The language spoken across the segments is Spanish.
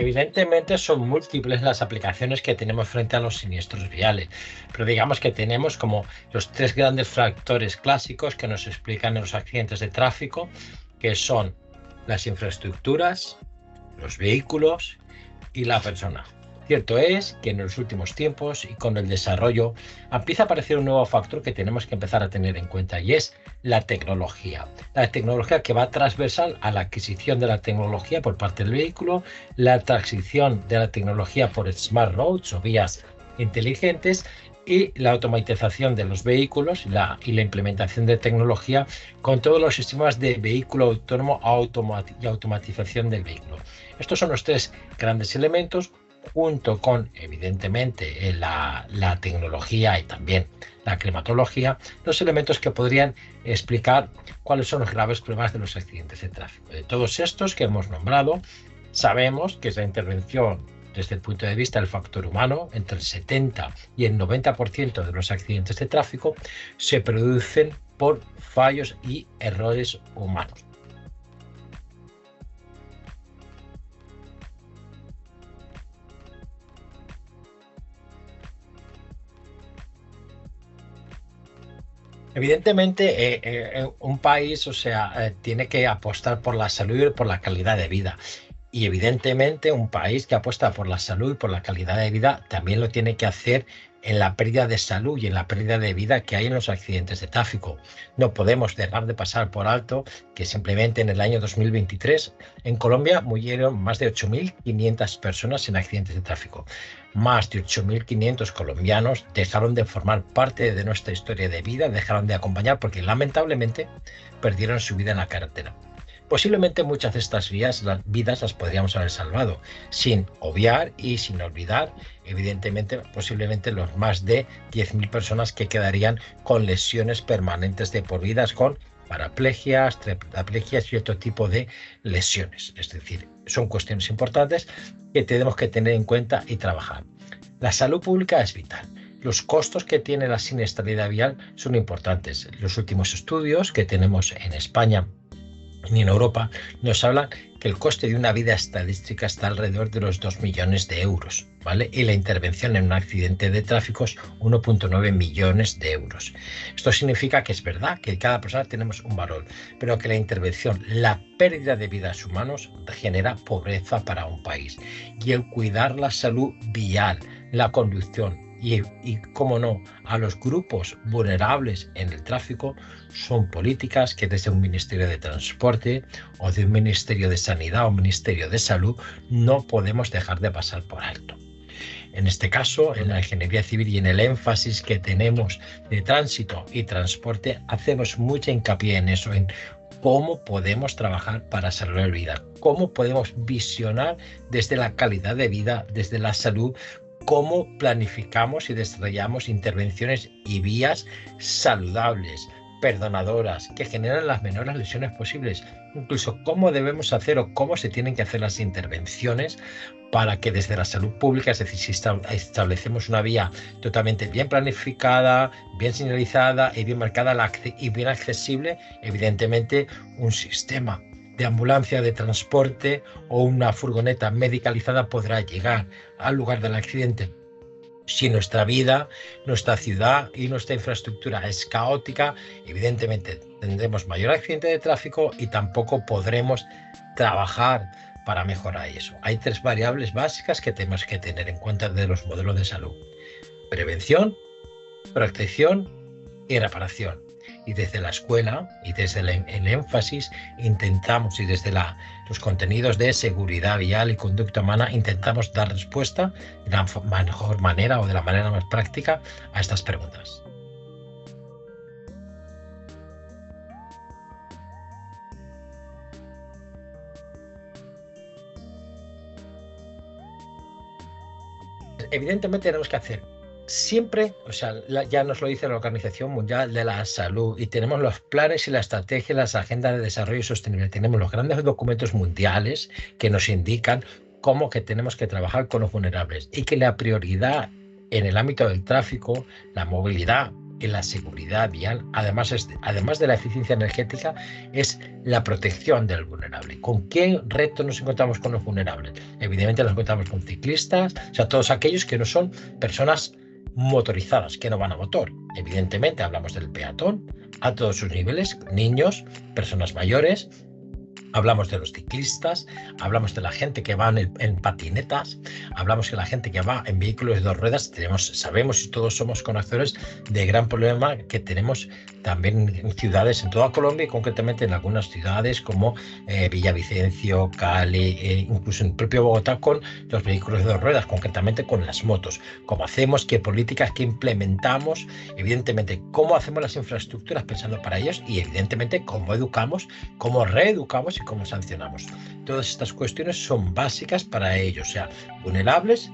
Evidentemente son múltiples las aplicaciones que tenemos frente a los siniestros viales, pero digamos que tenemos como los tres grandes factores clásicos que nos explican los accidentes de tráfico, que son las infraestructuras, los vehículos y la persona. Cierto es que en los últimos tiempos y con el desarrollo empieza a aparecer un nuevo factor que tenemos que empezar a tener en cuenta y es la tecnología. La tecnología que va transversal a la adquisición de la tecnología por parte del vehículo, la transición de la tecnología por smart roads o vías inteligentes y la automatización de los vehículos y la implementación de tecnología con todos los sistemas de vehículo autónomo y automatización del vehículo. Estos son los tres grandes elementos, junto con, evidentemente, la tecnología y también la climatología, los elementos que podrían explicar cuáles son los graves problemas de los accidentes de tráfico. De todos estos que hemos nombrado, sabemos que es la intervención desde el punto de vista del factor humano, entre el 70 y el 90% de los accidentes de tráfico se producen por fallos y errores humanos. Evidentemente, un país, tiene que apostar por la salud y por la calidad de vida. Y evidentemente, un país que apuesta por la salud y por la calidad de vida también lo tiene que hacer en la pérdida de salud y en la pérdida de vida que hay en los accidentes de tráfico. No podemos dejar de pasar por alto que simplemente en el año 2023 en Colombia murieron más de 8.500 personas en accidentes de tráfico. Más de 8.500 colombianos dejaron de formar parte de nuestra historia de vida, dejaron de acompañar porque lamentablemente perdieron su vida en la carretera. Posiblemente muchas de estas vidas las podríamos haber salvado, sin obviar y sin olvidar, evidentemente, posiblemente los más de 10.000 personas que quedarían con lesiones permanentes de por vida, con paraplegias, tetraplegias y otro tipo de lesiones. Es decir, son cuestiones importantes que tenemos que tener en cuenta y trabajar. La salud pública es vital. Los costos que tiene la siniestralidad vial son importantes. Los últimos estudios que tenemos en España y en Europa nos hablan que el coste de una vida estadística está alrededor de los 2 millones de euros, ¿vale? Y la intervención en un accidente de tráfico es 1,9 millones de euros. Esto significa que es verdad que cada persona tenemos un valor, pero que la intervención, la pérdida de vidas humanas genera pobreza para un país. Y el cuidar la salud vial, la conducción, y cómo no, a los grupos vulnerables en el tráfico son políticas que desde un Ministerio de Transporte o de un Ministerio de Sanidad o un Ministerio de Salud no podemos dejar de pasar por alto. En este caso, en la ingeniería civil y en el énfasis que tenemos de tránsito y transporte, hacemos mucha hincapié en eso, en cómo podemos trabajar para salvar vida, cómo podemos visionar desde la calidad de vida, desde la salud, cómo planificamos y desarrollamos intervenciones y vías saludables, perdonadoras, que generan las menores lesiones posibles. Incluso cómo debemos hacer o cómo se tienen que hacer las intervenciones para que desde la salud pública, es decir, si establecemos una vía totalmente bien planificada, bien señalizada y bien marcada y bien accesible, evidentemente un sistema de ambulancia, de transporte o una furgoneta medicalizada podrá llegar al lugar del accidente. Si nuestra vida, nuestra ciudad y nuestra infraestructura es caótica, evidentemente tendremos mayor accidente de tráfico y tampoco podremos trabajar para mejorar eso. Hay 3 variables básicas que tenemos que tener en cuenta de los modelos de salud: prevención, protección y reparación. Y desde la escuela y desde el énfasis intentamos, y desde los contenidos de seguridad vial y conducta humana, intentamos dar respuesta de la mejor manera o de la manera más práctica a estas preguntas. Evidentemente tenemos que hacer siempre, ya nos lo dice la Organización Mundial de la Salud, y tenemos los planes y la estrategia, las agendas de desarrollo sostenible, tenemos los grandes documentos mundiales que nos indican cómo que tenemos que trabajar con los vulnerables y que la prioridad en el ámbito del tráfico, la movilidad en la seguridad vial, además de la eficiencia energética, es la protección del vulnerable. ¿Con qué reto nos encontramos con los vulnerables? Evidentemente nos encontramos con ciclistas, o sea, todos aquellos que no son personas motorizadas, que no van a motor. Evidentemente hablamos del peatón a todos sus niveles, niños, personas mayores. Hablamos de los ciclistas, hablamos de la gente que va en patinetas, hablamos de la gente que va en vehículos de dos ruedas. Sabemos y todos somos conocedores del gran problema que tenemos también en ciudades en toda Colombia y concretamente en algunas ciudades como Villavicencio, Cali, incluso en el propio Bogotá con los vehículos de dos ruedas, concretamente con las motos. ¿Cómo hacemos? ¿Qué políticas que implementamos? Evidentemente, ¿cómo hacemos las infraestructuras pensando para ellos? Y evidentemente, ¿cómo educamos? ¿Cómo reeducamos? Y cómo sancionamos. Todas estas cuestiones son básicas para ellos, o sea, vulnerables,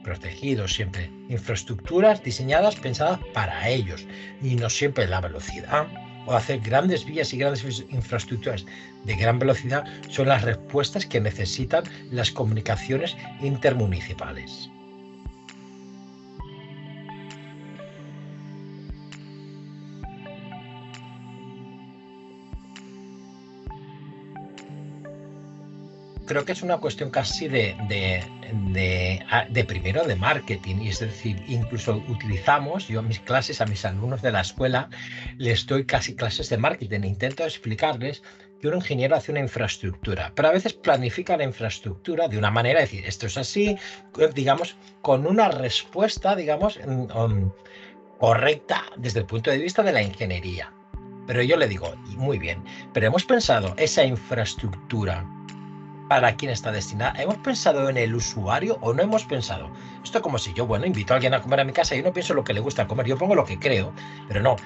protegidos siempre, infraestructuras diseñadas, pensadas para ellos y no siempre la velocidad o hacer grandes vías y grandes infraestructuras de gran velocidad son las respuestas que necesitan las comunicaciones intermunicipales. Creo que es una cuestión casi de primero de marketing, y es decir, incluso utilizamos, yo en mis clases, a mis alumnos de la escuela, les doy casi clases de marketing, intento explicarles que un ingeniero hace una infraestructura, pero a veces planifica la infraestructura de una manera, es decir, esto es así, digamos, con una respuesta, digamos, correcta desde el punto de vista de la ingeniería. Pero yo le digo, muy bien, pero hemos pensado esa infraestructura para quién está destinada. ¿Hemos pensado en el usuario o no hemos pensado? Esto como si yo, bueno, invito a alguien a comer a mi casa y yo no pienso lo que le gusta comer, yo pongo lo que creo, pero no.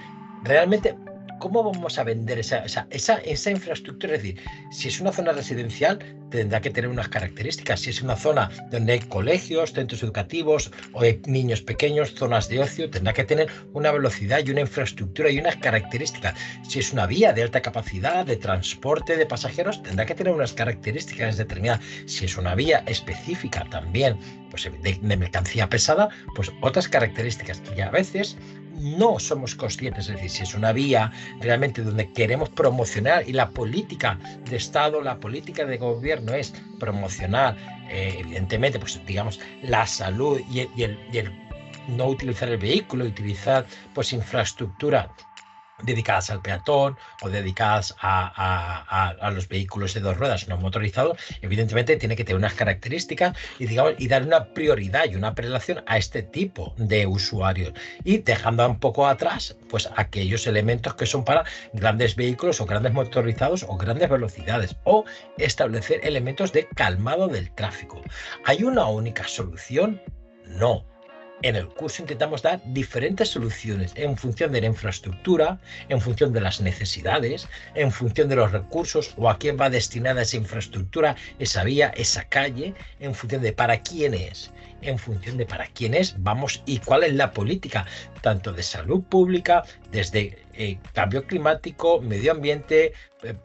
Realmente, ¿cómo vamos a vender esa infraestructura? Es decir, si es una zona residencial, tendrá que tener unas características. Si es una zona donde hay colegios, centros educativos o hay niños pequeños, zonas de ocio, tendrá que tener una velocidad y una infraestructura y unas características. Si es una vía de alta capacidad, de transporte de pasajeros, tendrá que tener unas características determinadas. Si es una vía específica también, pues de mercancía pesada, pues otras características. Y a veces no somos conscientes, es decir, si es una vía realmente donde queremos promocionar y la política de Estado, la política de gobierno es promocionar, evidentemente, pues digamos, la salud y el no utilizar el vehículo, utilizar pues infraestructura dedicadas al peatón o dedicadas a los vehículos de dos ruedas no motorizados, evidentemente tiene que tener unas características y, digamos, y dar una prioridad y una prelación a este tipo de usuarios y dejando un poco atrás pues aquellos elementos que son para grandes vehículos o grandes motorizados o grandes velocidades o establecer elementos de calmado del tráfico. ¿Hay una única solución? No. En el curso intentamos dar diferentes soluciones en función de la infraestructura, en función de las necesidades, en función de los recursos o a quién va destinada esa infraestructura, esa vía, esa calle, en función de para quién es. En función de para quién es, vamos y cuál es la política, tanto de salud pública, desde cambio climático, medio ambiente,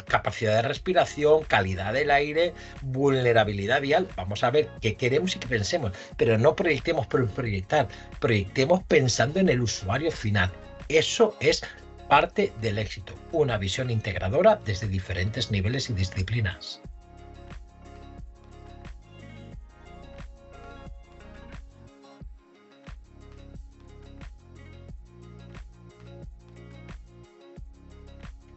capacidad de respiración, calidad del aire, vulnerabilidad vial. Vamos a ver qué queremos y qué pensemos, pero no proyectemos por proyectar, proyectemos pensando en el usuario final. Eso es parte del éxito, una visión integradora desde diferentes niveles y disciplinas.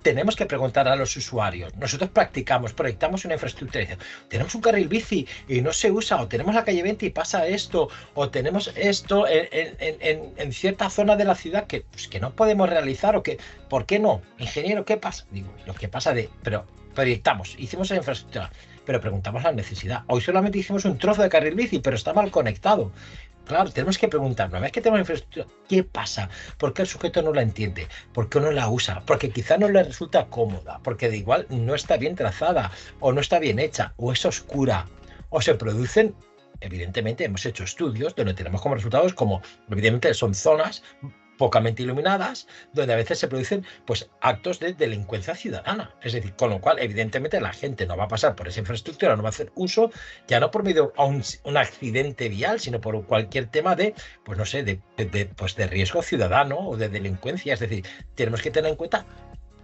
Tenemos que preguntar a los usuarios. Nosotros practicamos, proyectamos una infraestructura y decimos, tenemos un carril bici y no se usa, o tenemos la calle 20 y pasa esto, o tenemos esto en cierta zona de la ciudad pues, que no podemos realizar, o que, ¿por qué no? Ingeniero, ¿qué pasa? Digo, lo que pasa pero proyectamos, hicimos la infraestructura, pero preguntamos la necesidad. Hoy solamente hicimos un trozo de carril bici, pero está mal conectado. Claro, tenemos que preguntar, una vez que tenemos infraestructura, ¿qué pasa? ¿Por qué el sujeto no la entiende? ¿Por qué no la usa? Porque quizá no le resulta cómoda, porque de igual no está bien trazada, o no está bien hecha, o es oscura, o se producen, evidentemente hemos hecho estudios donde tenemos como resultados como, evidentemente son zonas pocamente iluminadas, donde a veces se producen pues actos de delincuencia ciudadana. Es decir, con lo cual, evidentemente, la gente no va a pasar por esa infraestructura, no va a hacer uso, ya no por medio a un accidente vial, sino por cualquier tema de, pues no sé, pues de riesgo ciudadano o de delincuencia. Es decir, tenemos que tener en cuenta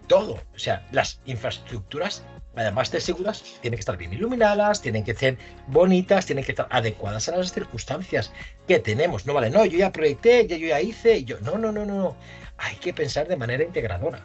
todo. O sea, las infraestructuras, además de seguras, tienen que estar bien iluminadas, tienen que ser bonitas, tienen que estar adecuadas a las circunstancias que tenemos. No vale, no, yo ya proyecté, ya yo ya hice, y yo, no, no, no, no, no. Hay que pensar de manera integradora.